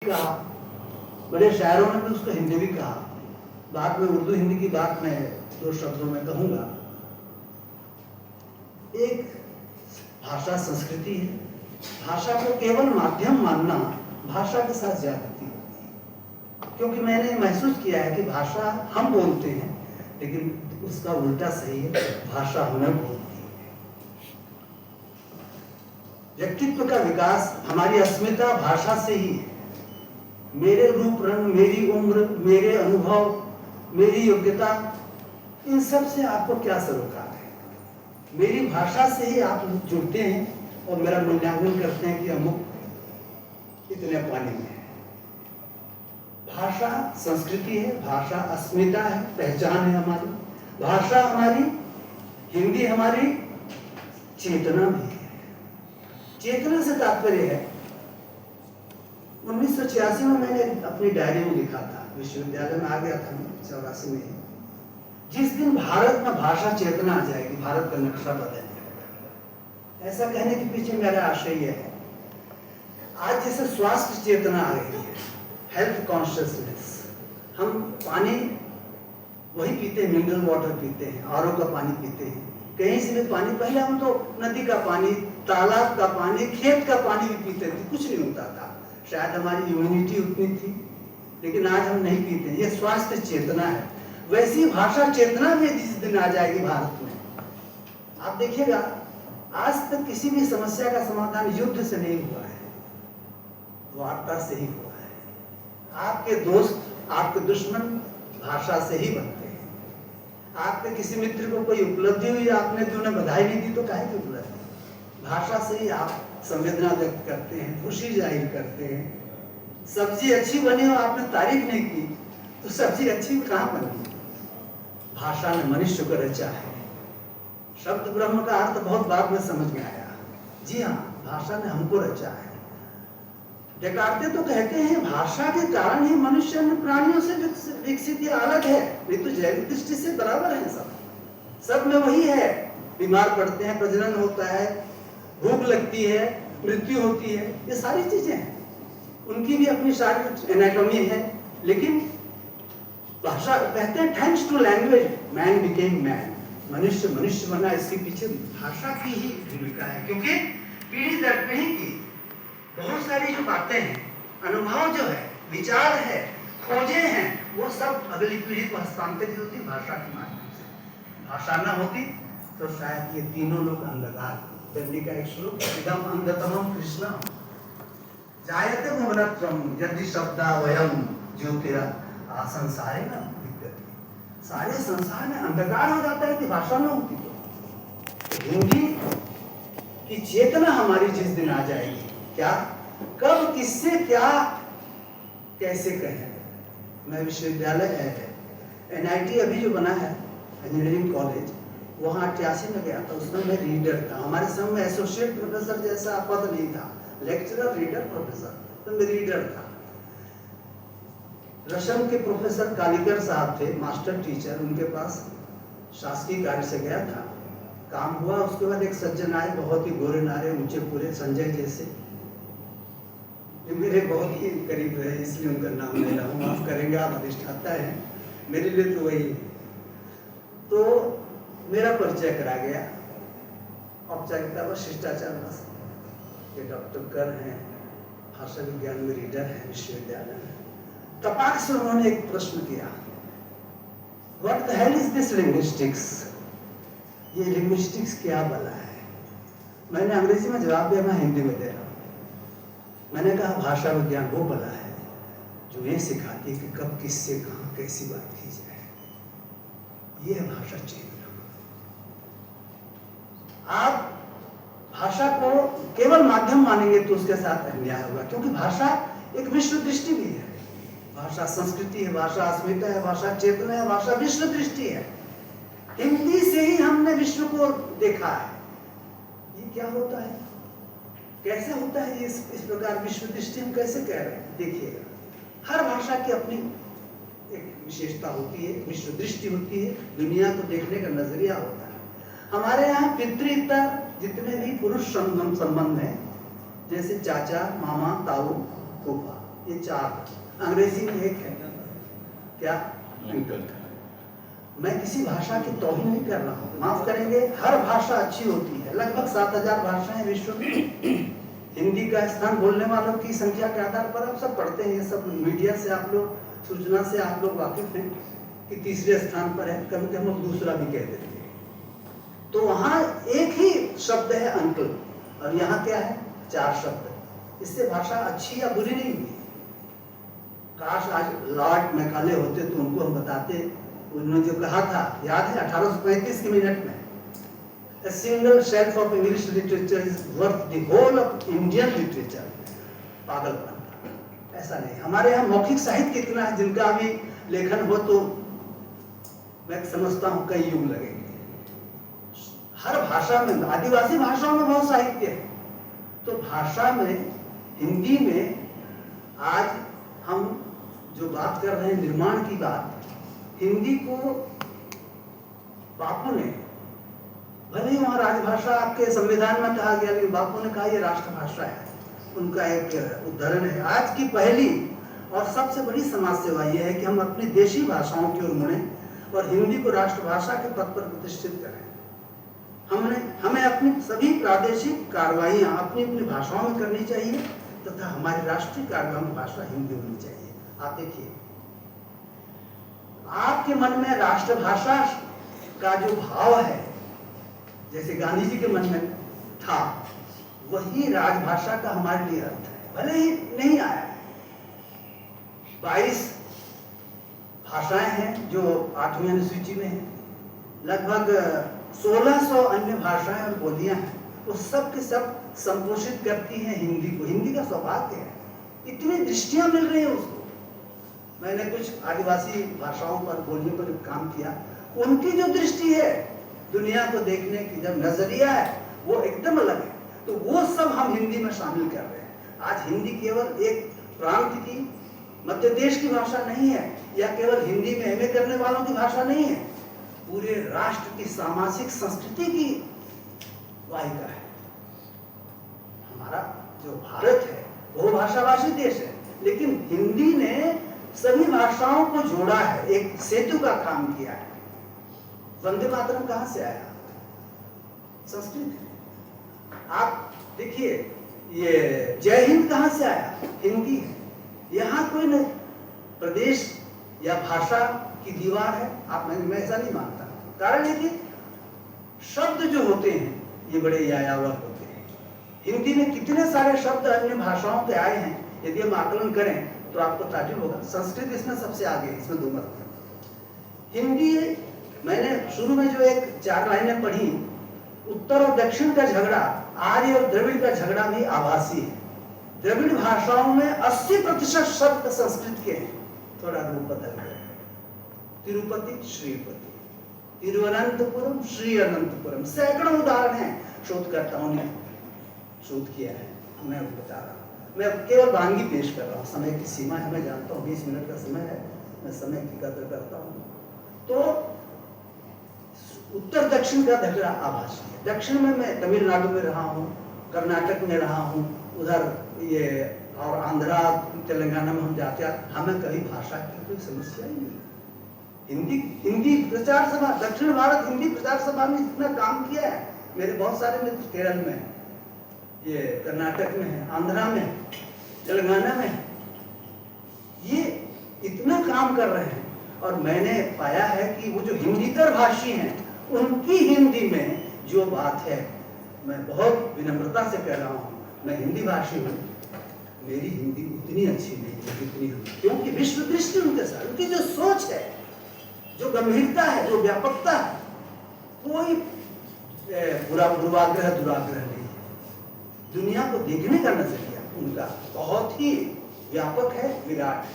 कहा, बड़े शायरों ने भी उसको हिंदी भी कहा। बाद में उर्दू हिंदी की बात मैं दो शब्दों में कहूंगा। एक भाषा संस्कृति है। भाषा को केवल माध्यम मानना भाषा के साथ ज्यादती होती है, क्योंकि मैंने महसूस किया है कि भाषा हम बोलते हैं, लेकिन उसका उल्टा सही है, भाषा हमें बोलती है। व्यक्तित्व का विकास, हमारी अस्मिता भाषा से ही है। मेरे रूप रंग, मेरी उम्र, मेरे अनुभव, मेरी योग्यता, इन सब से आपको क्या सरोकार है? मेरी भाषा से ही आप जुड़ते हैं और मेरा मूल्यांकन करते हैं कि अमुक इतने पानी में है। भाषा संस्कृति है, भाषा अस्मिता है, पहचान है हमारी। भाषा हमारी, हिंदी हमारी चेतना भी है। चेतना से तात्पर्य है, 1986 में मैंने अपनी डायरी में लिखा था, विश्वविद्यालय में आ गया था 84 में, जिस दिन भारत में भाषा चेतना आ जाएगी, भारत का नक्शा बदल जाएगा। ऐसा कहने के पीछे मेरा आशय यह है, आज जैसे स्वास्थ्य चेतना आ गई है, हेल्थ कॉन्शियसनेस, हम पानी वही पीते हैं, मिनरल वाटर पीते हैं, आरओ का पानी पीते हैं, कहीं से भी पानी, पहले हम तो नदी का पानी, तालाब का पानी, खेत का पानी भी पीते थे, कुछ नहीं होता था, शायद हमारी इम्यूनिटी उतनी थी, लेकिन आज हम नहीं पीते। ये स्वास्थ्य चेतना है। वैसी भाषा चेतना भी जिस दिन आ जाएगी भारत में, आप देखिएगा, आज तक किसी भी समस्या का समाधान युद्ध से नहीं हुआ है, वार्ता से ही हुआ है। आपके दोस्त, आपके दुश्मन भाषा से ही बनते हैं। आपके किसी मित्र को कोई उपलब्धि हुई, आपने तो उन्हें बधाई नहीं दी, तो काहे की उपलब्धि? भाषा से ही आप संवेदना व्यक्त करते हैं, खुशी जाहिर करते हैं। सब्जी अच्छी बनी हो, आपने तारीफ नहीं की, तो सब्जी अच्छी कहाँ बनी? भाषा ने मनुष्य को रचा है। शब्द ब्रह्म का अर्थ बहुत बाद में समझ में आया। जी हाँ, भाषा ने हमको रचा है। डेकार्ते तो कहते हैं भाषा के कारण ही मनुष्य ने प्राणियों से विकसित, ये अलग है, ये तो जैविक दृष्टि से बराबर है। सब में वही है, बीमार पड़ते हैं, प्रजनन होता है, भूख लगती है, मृत्यु होती है, ये सारी चीजें हैं। उनकी भी अपनी शारीरिक एनाटॉमी है, लेकिन भाषा, कहते हैं thanks to language man became man, मनुष्य मनुष्य बना। इसके पीछे भाषा की ही भूमिका है, क्योंकि पीढ़ी दर पीढ़ी की बहुत सारी जो बातें हैं, अनुभव जो है, विचार है, खोजें हैं, वो सब अगली पीढ़ी को हस्तांतरित होती भाषा के माध्यम से। भाषा न होती तो शायद ये तीनों लोग अंधकार। दंडी का एक श्लोक, इदम अंधतमम कृष्ण जायते भुवनत्रम यदि शब्दा वयम ज्योतिरा संसारे न दिक्कत। सारे संसार में अंधकार हो जाता है कि भाषा न होती तो। हिंदी की चेतना हमारी जिस दिन आ जाएगी, क्या, कब, किससे, क्या, कैसे कहें। मैं विश्वविद्यालय NIT अभी जो बना है, इंजीनियरिंग कॉलेज, वहाँ 88 में गया था। उसमें मैं रीडर था। हमारे समय में एसोसिएट प्रोफेसर जैसा पद नहीं था, लेक्चरर, रीडर, प्रोफेसर, तो मैं रीडर था। रसम के प्रोफेसर कालीकर साहब थे, मास्टर टीचर, उनके पास शासकीय कार्य से गया था, काम हुआ। उसके बाद एक सज्जन आए, बहुत ही गोरे नारे, ऊंचे पूरे, संजय जैसे, जो मेरे बहुत ही करीब रहे, इसलिए उनका नाम ले रहा हूँ, माफ करेंगे आप, अधिष्ठाता है मेरे लिए तो वही। तो मेरा परिचय करा गया, औपचारिकता व शिष्टाचार बस। ये डॉक्टर कर हैं, भाषा विज्ञान में रीडर है विश्वविद्यालय में। तपाक से उन्होंने एक प्रश्न किया, what the hell is this linguistics? ये लिंग्विस्टिक्स क्या भला है? मैंने अंग्रेजी में जवाब दिया, मैं हिंदी में दे रहा हूँ। मैंने कहा भाषा विज्ञान वो भला है जो ये सिखाती है कि कब, किससे, कहाँ, कैसी बात की जाए। ये है भाषा चेतना। आप भाषा को केवल माध्यम मानेंगे तो उसके साथ अन्याय होगा, क्योंकि भाषा एक विश्व दृष्टि भी है। भाषा संस्कृति है, भाषा अस्मिता है, भाषा चेतना है, भाषा विश्व दृष्टि है। हिंदी से ही हमने विश्व को देखा है। ये क्या होता है, कैसे होता है ये इस प्रकार विश्व दृष्टि हम कैसे कह रहे हैं? देखिएगा, हर भाषा की अपनी एक विशेषता होती है, विश्व दृष्टि होती है, दुनिया को देखने का नजरिया होता है। हमारे यहाँ पितृतर जितने भी पुरुष संबंध हैं, जैसे चाचा, मामा, ताऊ, फूफा, ये 4, अंग्रेजी में 1 है, क्या अंकल। मैं किसी भाषा की तौहीन नहीं कर रहा हूँ, माफ करेंगे, हर भाषा अच्छी होती है। लगभग 7000 भाषाएं विश्व में। हिंदी का स्थान बोलने वालों की संख्या के आधार पर आप सब पढ़ते हैं, ये सब मीडिया से आप लोग, सूचना से आप लोग वाकिफ हैं कि तीसरे स्थान पर है, कभी हम लोग दूसरा भी कह देते हैं। तो वहाँ एक ही शब्द है अंकल, और यहाँ क्या है 4 शब्द। इससे भाषा अच्छी या बुरी नहीं हुई। काश आज लॉर्ड मैकाले होते तो उनको हम बताते, उन्होंने जो कहा था याद है 1835 की मिनट में, A single shelf of English literature is worth the whole of Indian literature. पागलपन। ऐसा नहीं, हमारे यहाँ मौखिक साहित्य कितना है, जिनका भी लेखन हो तो मैं समझता हूँ कई युग लगेंगे। हर भाषा में, आदिवासी भाषाओं में बहुत साहित्य है। तो भाषा में, हिंदी में आज हम जो बात कर रहे हैं निर्माण की बात, हिंदी को बापू ने, भले ही वहाँ राजभाषा आपके संविधान में कहा गया, लेकिन बापू ने कहा ये राष्ट्रभाषा है। उनका एक उदाहरण है। आज की पहली और सबसे बड़ी समाज सेवा यह है कि हम अपनी देशी भाषाओं की ओर मुड़े और हिंदी को राष्ट्रभाषा के पद पर प्रतिष्ठित करें। हमें अपनी सभी प्रादेशिक कार्रवाइयाँ अपनी अपनी भाषाओं में करनी चाहिए तथा हमारी राष्ट्रीय कार्रवाई भाषा हिंदी होनी चाहिए। आप देखिए, आपके मन में राष्ट्रभाषा का जो भाव है, जैसे गांधी जी के मन में था, वही राजभाषा का हमारे लिए अर्थ है। भले ही नहीं आया है, 22 भाषाएं हैं जो 8वीं अनुसूची में है, लगभग 1600 अन्य भाषाएं और बोलियां हैं, वो सब के सब संपोषित करती हैं हिंदी को। हिंदी का सौभाग्य है, इतनी दृष्टियां मिल रही हैं उसको। मैंने कुछ आदिवासी भाषाओं पर, बोलियों पर काम किया, उनकी जो दृष्टि है दुनिया को देखने की, जब नजरिया है वो एकदम अलग है। तो वो सब हम हिंदी में शामिल कर रहे हैं। आज हिंदी केवल एक प्रांत की, मध्य देश की भाषा नहीं है, या केवल हिंदी में एमए करने वालों की भाषा नहीं है, पूरे राष्ट्र की सामाजिक संस्कृति की वाहिका है। हमारा जो भारत है वो भाषाभाषी देश है, लेकिन हिंदी ने सभी भाषाओं को जोड़ा है, एक सेतु का काम किया है। वंदे मातरम कहां से आया? संस्कृत है। आप देखिए, ये जय हिंद कहां से आया? हिंदी है। यहाँ कोई न प्रदेश या भाषा की दीवार है, आप, मैं ऐसा नहीं मानता। कारण है कि शब्द जो होते हैं ये बड़े यायावर होते हैं। हिंदी में कितने सारे शब्द अन्य भाषाओं के आए हैं, यदि हम आकलन करें तो आपको ताज्जुब होगा। संस्कृत इसमें सबसे आगे, इसमें दो मत है। हिंदी, मैंने शुरू में जो एक 4 लाइनें पढ़ी, उत्तर और दक्षिण का झगड़ा, आर्य और द्रविड़ का झगड़ा भी आभासी है। द्रविड़ भाषाओं में 80% शब्द संस्कृत के हैं, थोड़ा रूप बदल गया। तिरुपति, श्रीपति, तिरुवनंतपुरम, श्री अनंतपुरम, सैकड़ों उदाहरण हैं, शोधकर्ताओं ने शोध किया है। मैं बता रहा हूँ, मैं केवल वांगी पेश कर रहा हूँ। समय की सीमा है, मैं जानता हूँ 20 मिनट का समय है, मैं समय की कदर करता हूँ। तो उत्तर दक्षिण का झगड़ा आभासी है। दक्षिण में मैं तमिलनाडु में रहा हूँ, कर्नाटक में रहा हूँ, उधर ये और आंध्रा तेलंगाना में हम जाते हैं, हमें कभी भाषा की कोई समस्या ही नहीं। हिंदी प्रचार सभा, दक्षिण भारत हिंदी प्रचार सभा ने इतना काम किया है। मेरे बहुत सारे मित्र केरल में, ये कर्नाटक में है, आंध्रा में, तेलंगाना में, ये इतना काम कर रहे हैं। और मैंने पाया है कि वो जो हिंदीतर भाषी हैं, उनकी हिंदी में जो बात है, मैं बहुत विनम्रता से कह रहा हूँ, मैं हिंदी भाषी हूँ, मेरी हिंदी उतनी अच्छी नहीं है जितनी हम, क्योंकि विश्व दृष्टि उनके साथ, उनकी जो सोच है, जो गंभीरता है, जो व्यापकता है, कोई पूर्वाग्रह दुराग्रह नहीं है। दुनिया को देखने का नजरिया उनका बहुत ही व्यापक है, विराट है।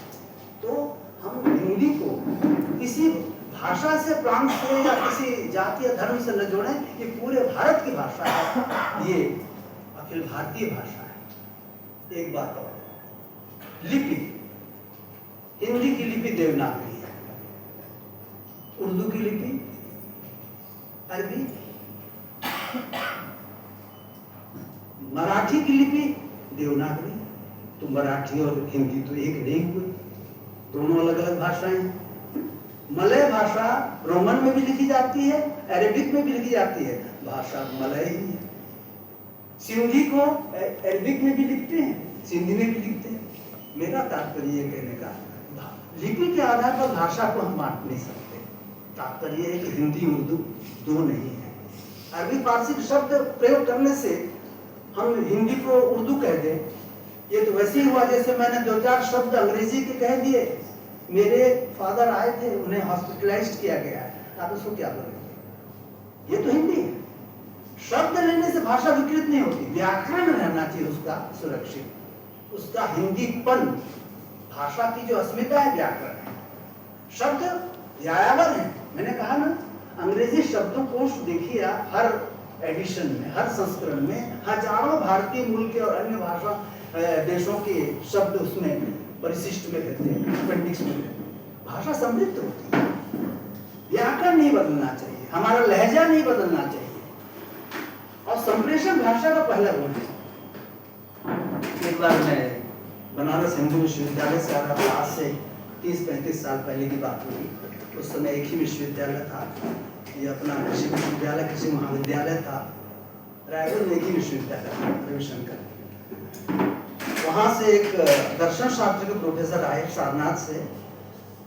तो हम हिंदी को किसी भाषा से, प्रांत से या किसी जाति या धर्म से न जोड़ें, ये पूरे भारत की भाषा है, ये अखिल भारतीय भाषा है। एक बात और, लिपि, हिंदी की लिपि देवनागरी है, उर्दू की लिपि अरबी, मराठी की लिपि देवनागरी, तो मराठी और हिंदी तो एक नहीं हुए, दोनों अलग अलग भाषाएं हैं। मलय भाषा रोमन में भी लिखी जाती है, अरेबिक में भी लिखी जाती है, भाषा मलय ही है। सिंधी को अरबिक में भी लिखते हैं, सिंधी में भी लिखते हैं। मेरा तात्पर्य ये कहने का, लिपि के आधार पर भाषा को हम बांट नहीं सकते। तात्पर्य है कि हिंदी उर्दू दो नहीं है। अरबी फारसी शब्द प्रयोग करने से हम हिंदी को उर्दू कह दें, ये तो वैसे ही हुआ जैसे मैंने 2-4 शब्द अंग्रेजी के कह दिए। मेरे फादर आए थे, उन्हें हॉस्पिटलाइज्ड किया गया है, आप उसको क्या बोलेंगे? ये तो हिंदी है। शब्द लेने से भाषा विकृत नहीं होती, व्याकरण रहना चाहिए उसका सुरक्षित, उसका हिंदीपन। भाषा की जो अस्मिता है व्याकरण है। शब्द व्यायावर है। मैंने कहा ना, अंग्रेजी शब्दों कोश देखिए आप, हर एडिशन में, हर संस्करण में हजारों भारतीय मूल के और अन्य भाषा देशों के शब्द उसमें परिशिष्ट में रहते हैं, अपेंडिक्स में रहते हैं। भाषा समृद्ध होती है, व्याकरण नहीं बदलना चाहिए, हमारा लहजा नहीं बदलना चाहिए, और संप्रेषण भाषा का पहला गुण है। एक बार मैं बनारस हिंदू विश्वविद्यालय से आ रहा था, आज से 30-35 साल पहले की बात होगी। उस समय एक ही विश्वविद्यालय था, ये अपना कृषि विश्वविद्यालय, कृषि महाविद्यालय था। रायपुर में एक ही विश्वविद्यालय था, रविशंकर। वहाँ से एक दर्शन शास्त्र के प्रोफेसर आए सारनाथ से,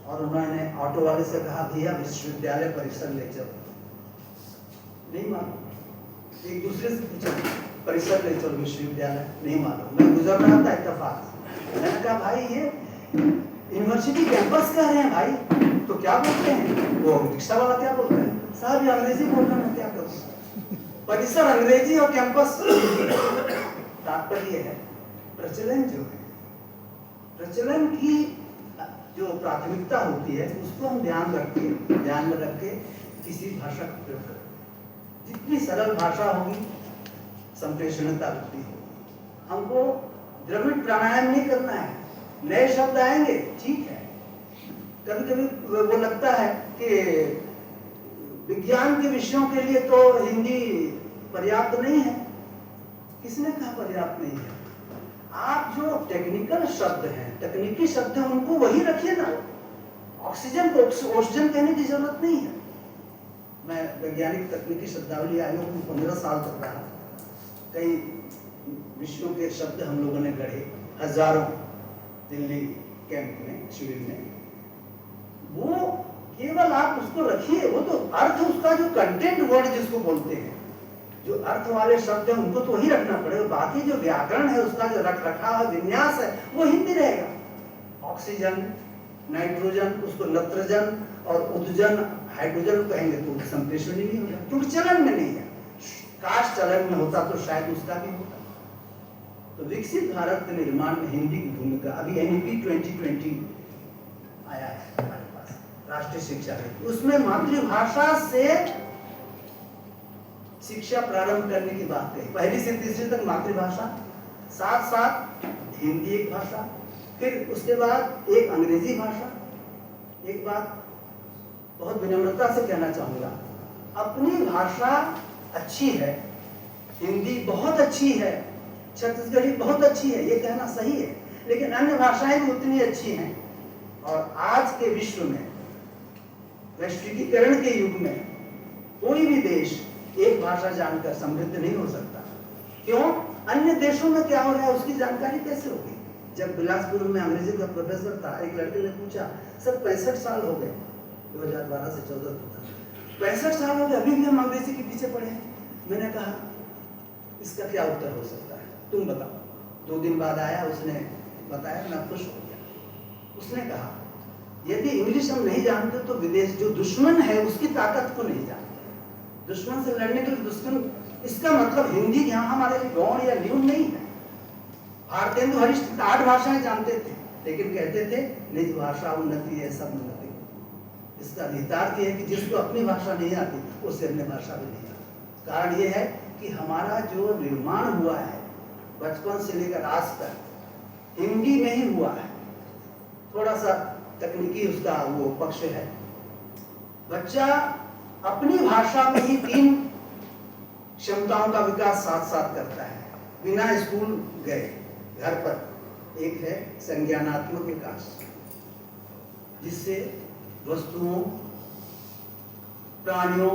और उन्होंने ऑटो वाले से कहा, भैया विश्वविद्यालय परिसर ले चलो। नहीं मालूम। एक दूसरे से पूछा, परिसर ले चलो विश्वविद्यालय, नहीं मालूम। मैं गुजर रहा था इत्तेफाक, मैंने कहा भाई ये यूनिवर्सिटी कैंपस कह रहे हैं भाई, तो क्या बोलते हैं? वो रिक्शा वाला क्या बोलता है? साहब ये अंग्रेजी बोल रहे हैं, क्या करूं? परिसर अंग्रेजी और कैंपस। तात्पर्य है प्रचलन जो है, प्रचलन की जो प्राथमिकता होती है उसको हम ध्यान में रख के किसी भाषा का प्रयोग करें। जितनी सरल भाषा होगी संप्रेषणता उतनी होगी। हमको द्रविड़ प्राणायाम नहीं करना है, नए शब्द आएंगे ठीक है। कभी कभी वो लगता है कि विज्ञान के विषयों के लिए तो हिंदी पर्याप्त नहीं है। किसने कहा पर्याप्त नहीं है? आप जो टेक्निकल शब्द हैं, तकनीकी शब्द हैं, उनको वही रखिए ना। ऑक्सीजन को ऑक्सीजन कहने की जरूरत नहीं है। मैं वैज्ञानिक तकनीकी शब्दावली आयोग में 15 साल तक रहा। कई विषयों के शब्द हम लोगों ने गढ़े, हजारों, दिल्ली कैंप में, शिविर में। वो केवल आप उसको रखिए, वो तो अर्थ, उसका जो कंटेंट वर्ड जिसको बोलते हैं, जो अर्थ वाले शब्द हैं उनको तो वही रखना पड़ेगा। बाकी जो व्याकरण है, उसका जो रख रखाव विन्यास है, वो हिंदी रहेगा। ऑक्सीजन, नाइट्रोजन, उसको नत्रजन और उद्जन, हाइड्रोजन कहेंगे तो संप्रेषण ही नहीं होगा, क्योंकि चलन में नहीं है। काश चलन में होता तो शायद उसका भी होता। तो विकसित भारत के निर्माण में हिंदी की भूमिका, अभी NEP 2020 आया है हमारे पास, राष्ट्रीय शिक्षा नीति। उसमें मातृभाषा से शिक्षा प्रारंभ करने की बात कही। 1ली से 3री तक मातृभाषा, साथ साथ हिंदी एक भाषा, फिर उसके बाद एक अंग्रेजी भाषा। एक बात बहुत विनम्रता से कहना चाहूंगा, अपनी भाषा अच्छी है, हिंदी बहुत अच्छी है, छत्तीसगढ़ी बहुत अच्छी है, ये कहना सही है, लेकिन अन्य भाषाएं भी उतनी अच्छी हैं। और आज के विश्व में, वैश्विकीकरण के युग में, कोई भी देश एक भाषा जानकर समृद्ध नहीं हो सकता। क्यों? अन्य देशों में क्या हो रहा है उसकी जानकारी कैसे होगी? जब बिलासपुर में अंग्रेजी का प्रोफेसर था, एक लड़के ने पूछा, सर 65 साल हो गए, 2012 से 14 तक 65 साल हो गए, अभी भी हम अंग्रेजी के पीछे पड़े हैं। मैंने कहा इसका क्या उत्तर हो सकता है, तुम बताओ। 2 दिन बाद आया, उसने बताया, मैं खुश हो गया। उसने कहा यदि इंग्लिश हम नहीं जानते तो विदेश जो दुश्मन है उसकी ताकत को नहीं जानते। दुश्मन से लड़ने के लिए दुश्मन, इसका मतलब हिंदी यहाँ हमारे लिए गौण या न्यून नहीं है। भारतेंदु हरिश्चंद्र 8 भाषाएं जानते थे, लेकिन कहते थे निज भाषा उन्नति है सब उन्नति। इसका निहितार्थ है कि जिसको अपनी भाषा नहीं आती उसे अन्य भाषा भी नहीं आती। कारण यह है कि हमारा जो निर्माण हुआ है बचपन से लेकर आज तक हिंदी में ही हुआ है। थोड़ा सा तकनीकी उसका वो पक्ष है। बच्चा अपनी भाषा में ही 3 क्षमताओं का विकास साथ साथ करता है, बिना स्कूल गए, घर पर एक है संज्ञानात्मक विकास, जिससे वस्तुओं, प्राणियों,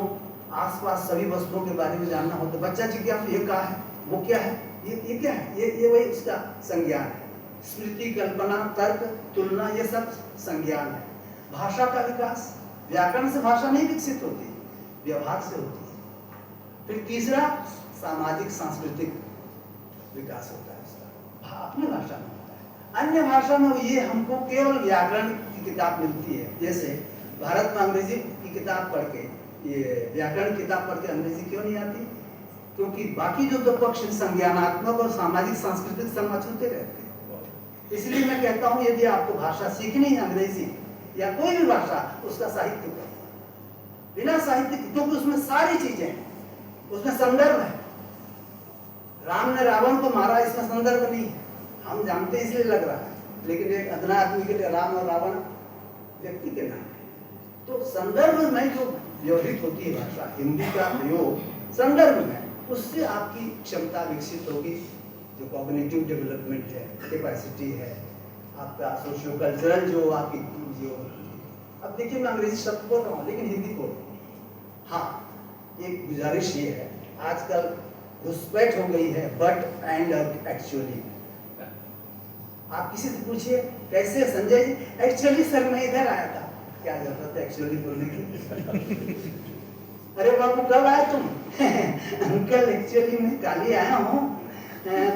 आसपास सभी वस्तुओं के बारे में जानना होता है। बच्चा जिज्ञासु, ये क्या है, वो क्या है, ये क्या है, ये वही उसका संज्ञान है। स्मृति, कल्पना, तर्क, तुलना, ये सब संज्ञान है। भाषा का विकास, व्याकरण से भाषा नहीं विकसित होती, व्यवहार से होती है। फिर तीसरा सामाजिक सांस्कृतिक विकास होता है उसका, अपनी भाषा में होता है। अन्य भाषा में ये हमको केवल व्याकरण की किताब मिलती है। जैसे भारत में अंग्रेजी की किताब पढ़ के, ये व्याकरण किताब पढ़ के अंग्रेजी क्यों नहीं आती? क्योंकि बाकी जो दो पक्ष संज्ञानात्मक और सामाजिक सांस्कृतिक समझौते रहते हैं। इसलिए मैं कहता हूँ यदि आपको भाषा सीखनी है, अंग्रेजी या कोई भी भाषा, उसका साहित्य करो। बिना साहित्य, क्योंकि उसमें सारी चीजें हैं, उसमें संदर्भ है। राम ने रावण को मारा, इसमें संदर्भ नहीं है, हम जानते इसलिए लग रहा है, लेकिन एक अदना आदमी के लिए राम और रावण व्यक्ति के नाम है। तो संदर्भ में जो व्यवहित होती है भाषा, हिंदी का प्रयोग संदर्भ में, उससे आपकी क्षमता विकसित होगी। जो कॉग्निटिव डेवलपमेंट है, कैपेसिटी है, आपका सोशियो कल्चरल जो आपकी जो, अब देखिए मैं अंग्रेजी शब्द बोल रहा हूँ लेकिन हिंदी बोल रहा हूँ। हाँ, एक गुजारिश ये है, आजकल घुसपैठ हो गई है बट एंड एक्चुअली। आप किसी से पूछिए कैसे संजय जी, एक्चुअली सर मैं इधर आया था, क्या जरूरत है एक्चुअली बोलने की? अरे बाबू कब आए तुम? अंकल एक्चुअली मैं कल ही आया हूँ,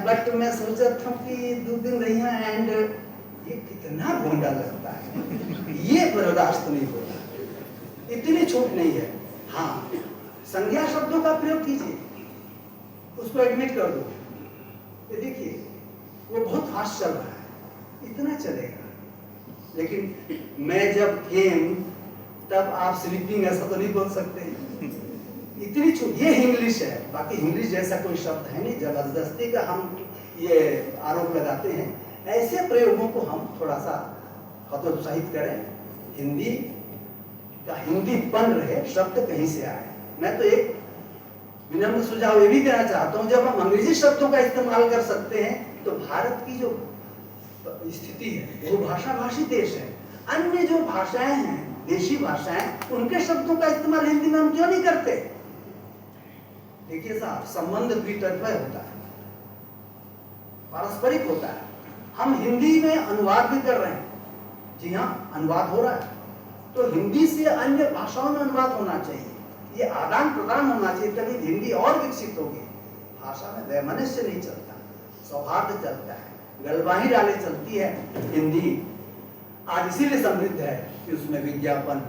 बट मैं सोचा था कि 2 दिन रही हूँ। एंड ये कितना गोंडा लगता है, ये बर्दाश्त नहीं होता, इतनी छूट नहीं है। हाँ, संज्ञा शब्दों का प्रयोग कीजिए, उसको एडमिट कर दो। ये देखिए वो बहुत फास्ट चल रहा है, इतना चलेगा। लेकिन मैं जब गेम तब आप स्लीपिंग, ऐसा तो नहीं बोल सकते, इतनी छूट। ये इंग्लिश है, बाकी इंग्लिश जैसा कोई शब्द है नहीं। जबरदस्ती का हम ये आरोप लगाते हैं, ऐसे प्रयोगों को हम थोड़ा सा हतोत्साहित करें। हिंदी का हिंदीपन रहे, शब्द कहीं से आए। मैं तो एक विनम्र सुझाव ये भी देना चाहता हूँ, जब हम अंग्रेजी शब्दों का इस्तेमाल कर सकते हैं तो भारत की जो स्थिति है, वो भाषा भाषी देश है। अन्य जो भाषाएं हैं, देशी भाषाएं, उनके शब्दों का इस्तेमाल हिंदी में हम क्यों नहीं करते? देखिए साहब, संबंध द्वितर्फी होता है, पारस्परिक होता है। हम हिंदी में अनुवाद भी कर रहे हैं, जी हाँ, अनुवाद हो रहा है, तो हिंदी से अन्य भाषाओं में अनुवाद होना चाहिए। ये आदान प्रदान होना चाहिए, तभी हिंदी और विकसित होगी। भाषा में वैमनस्य नहीं चलता, सौहार्द चलता है, गलबाही डाले चलती है हिंदी। आज इसीलिए समृद्ध है कि उसमें विज्ञापन,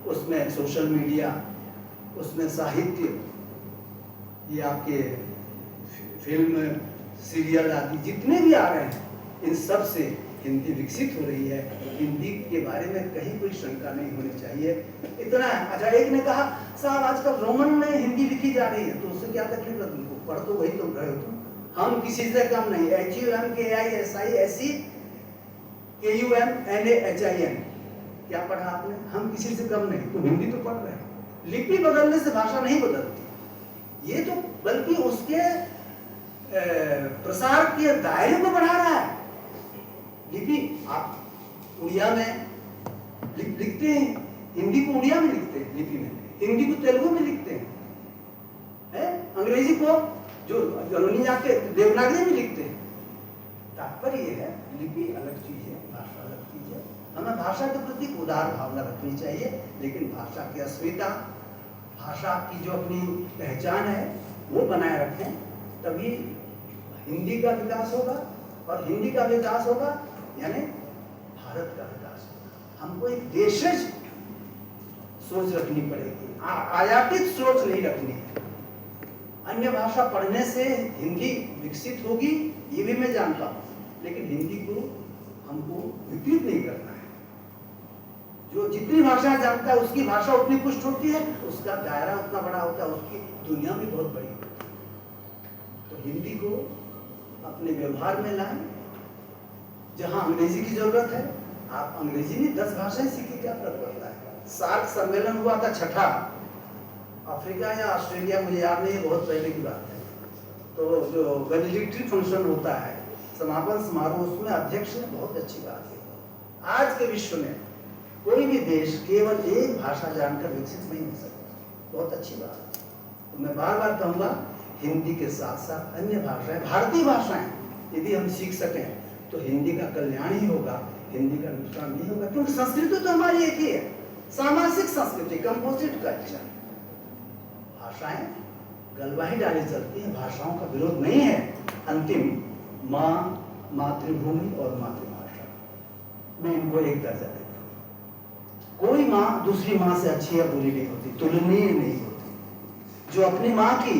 उसमें सोशल मीडिया, उसमें साहित्य, ये आपके फिल्म, सीरियल आदि जितने भी आ रहे हैं, इन सब से हिंदी विकसित हो रही है। हिंदी के बारे में कहीं कोई शंका नहीं होनी चाहिए, इतना है। अच्छा, एक ने कहा साहब आजकल रोमन में हिंदी लिखी जा रही है, तो उससे क्या तकलीफ है तुमको? पढ़ तो वही तुम रहे हो, तुम हम किसी से कम नहीं। HUMKISISEKUMNAHIN, क्या पढ़ा आपने? हम किसी से कम नहीं, तुम हिंदी तो पढ़ रहे हो। लिपि बदलने से भाषा नहीं बदलती, ये तो बल्कि उसके प्रसार के दायरे को बढ़ा रहा है। लिपि आप उड़िया में लिखते हैं, हिंदी को उड़िया में लिखते हैं लिपि में, हिंदी को तेलुगु में लिखते हैं, अंग्रेजी को जो जाके देवनागरी में लिखते हैं। तात्पर्य ये है, लिपि अलग चीज है, भाषा अलग चीज है। हमें भाषा के प्रति उदार भावना रखनी चाहिए, लेकिन भाषा की अस्मिता, भाषा की जो अपनी पहचान है वो बनाए रखें, तभी हिंदी का विकास होगा। और हिंदी का विकास होगा यानी भारत का विकास होगा। हमको एक देशज सोच रखनी पड़ेगी, आयातित सोच नहीं रखनी। अन्य भाषा पढ़ने से हिंदी विकसित होगी, ये भी मैं जानता हूँ, लेकिन हिंदी को हमको विपरीत नहीं करना है। जो जितनी भाषा जानता है उसकी भाषा उतनी पुष्ट होती है, उसका दायरा उतना बड़ा होता है, उसकी दुनिया भी बहुत बड़ी होती है। तो हिंदी को अपने व्यवहार में लाएं। जहां अंग्रेजी की जरूरत है, आप अंग्रेजी नहीं 10 भाषाएं सीखिए, क्या फर्क पड़ता है। सार्क सम्मेलन हुआ था 6ठा, अफ्रीका या ऑस्ट्रेलिया, मुझे याद नहीं है, बहुत पहले की बात है। तो जो वैलिडिक्टरी फंक्शन होता है समापन समारोह उसमें अध्यक्ष ने बहुत अच्छी बात की। आज के विश्व में कोई भी देश केवल एक भाषा जानकर विकसित नहीं हो सकता। बहुत अच्छी बात है। तो मैं बार बार कहूँगा, हिंदी के साथ साथ अन्य भाषाएं, भारतीय भाषाएं यदि हम सीख सकें तो हिंदी का कल्याण ही होगा, हिंदी का नुकसान नहीं होगा। क्योंकि संस्कृति तो हमारी एक ही है, सामाजिक संस्कृति, कंपोजिट कल्चर। भाषाएं गलवाही डाली चलती है, भाषाओं का विरोध नहीं है। अंतिम माँ, मातृभूमि और मातृभाषा, मैं इनको एक दर्जा देता हूँ। कोई माँ दूसरी माँ से अच्छी या बुरी नहीं होती, तुलनीय नहीं होती। जो अपनी माँ की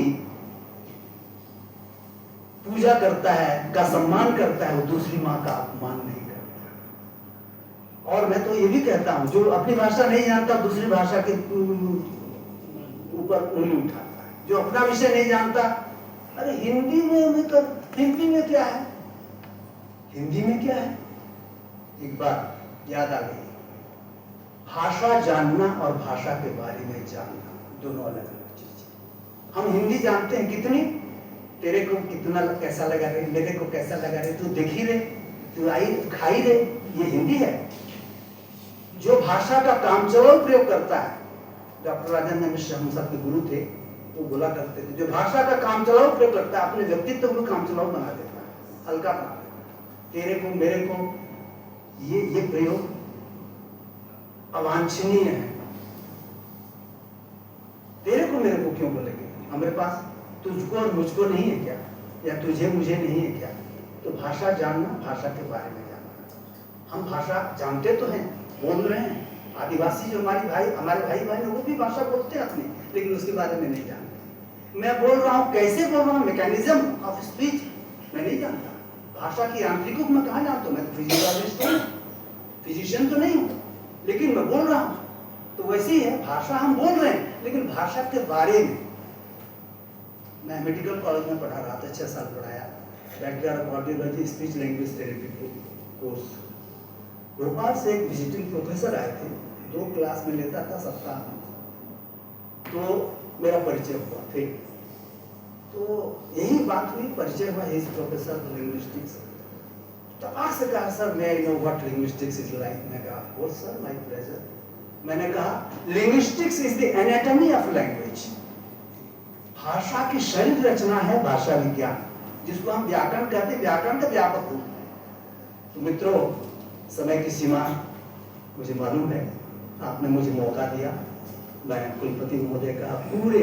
पूजा करता है, का सम्मान करता है, वो दूसरी माँ का अपमान नहीं करता। और मैं तो ये भी कहता हूँ, जो अपनी भाषा नहीं जानता दूसरी भाषा के ऊपर उंगली उठाता है। जो अपना विषय नहीं जानता, अरे हिंदी में तो, हिंदी में क्या है, हिंदी में क्या है। एक बात याद आ गई, भाषा जानना और भाषा के बारे में जानना दोनों अलग अलग चीज है। हम हिंदी जानते हैं कितनी, तेरे को कितना कैसा लगा रे, मेरे को कैसा लगा रे, तू देखी रे, तू आई खाई रे, ये हिंदी है। जो भाषा का कामचलाऊ प्रयोग करता है, डॉक्टर राजेंद्र मिश्र हम सबके गुरु थे, वो बोला करते थे, जो भाषा का कामचलाऊ प्रयोग करता है अपने व्यक्तित्व को कामचलाऊ बना देता है, हल्का बना देता है। तेरे को मेरे को, ये प्रयोग अवांछनीय है। तेरे को मेरे को क्यों बोलेंगे, हमारे पास तुझको और मुझको नहीं है क्या, या तुझे मुझे नहीं है क्या। तो भाषा जानना, भाषा के बारे में जानना। हम भाषा जानते तो हैं, बोल रहे हैं। आदिवासी जो हमारे भाई बहन वो भी भाषा बोलते हैं अपनी, लेकिन उसके बारे में नहीं जानते। मैं बोल रहा हूँ, कैसे बोल रहा हूँ, मैकेनिज्म ऑफ स्पीच मैं नहीं जानता। भाषा की आंतरिक मैं कहाँ जानता हूँ, मैं तो फिजियोलॉजिस्ट हूँ, फिजिशियन तो नहीं हूँ, लेकिन मैं बोल रहा हूँ। तो वैसे ही है, भाषा हम बोल रहे हैं, लेकिन भाषा के बारे में। मैं मेडिकल कॉलेज में पढ़ा रहा था, 6 साल पढ़ाया, bachelor of audiology speech language therapy course. Bhopal से एक विजिटिंग प्रोफेसर आए थे, 2 क्लास में लेता था सप्ताह में, तो मेरा परिचय हुआ फिर। तो यही बात हुई, परिचय हुआ, इस प्रोफेसर लिंग्विस्टिक्स। तपाक से कहा, सर मैं I know what linguistics is like. मैं कहा, of course sir, my pleasure. मैंने कहा, linguistics is the anatomy of language. भाषा की शरीर रचना है भाषा विज्ञान, जिसको हम व्याकरण कहते हैं, व्याकरण का व्यापक रूप है। तो मित्रों, समय की सीमा मुझे मालूम है, आपने मुझे मौका दिया। मैं कुलपति महोदय का पूरे